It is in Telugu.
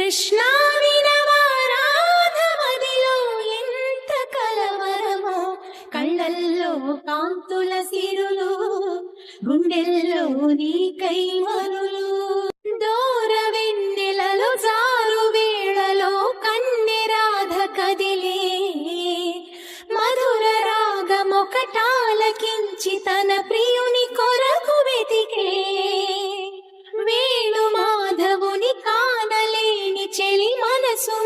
కృష్ణ వినవారాధమదిలో ఎంత కలవరమో, కళ్ళల్లో కాంతుల సిరులు, గుండెల్లో నీకై మరులు. దూర వెన్నెలలో జారు వేళలో కన్నెరాధ కదిలే, మధుర రాగమొకటాలకించి తన ప్రియుని కొరకు వెతికే. వేణు మాధవుని కానలేని చెలి మనసు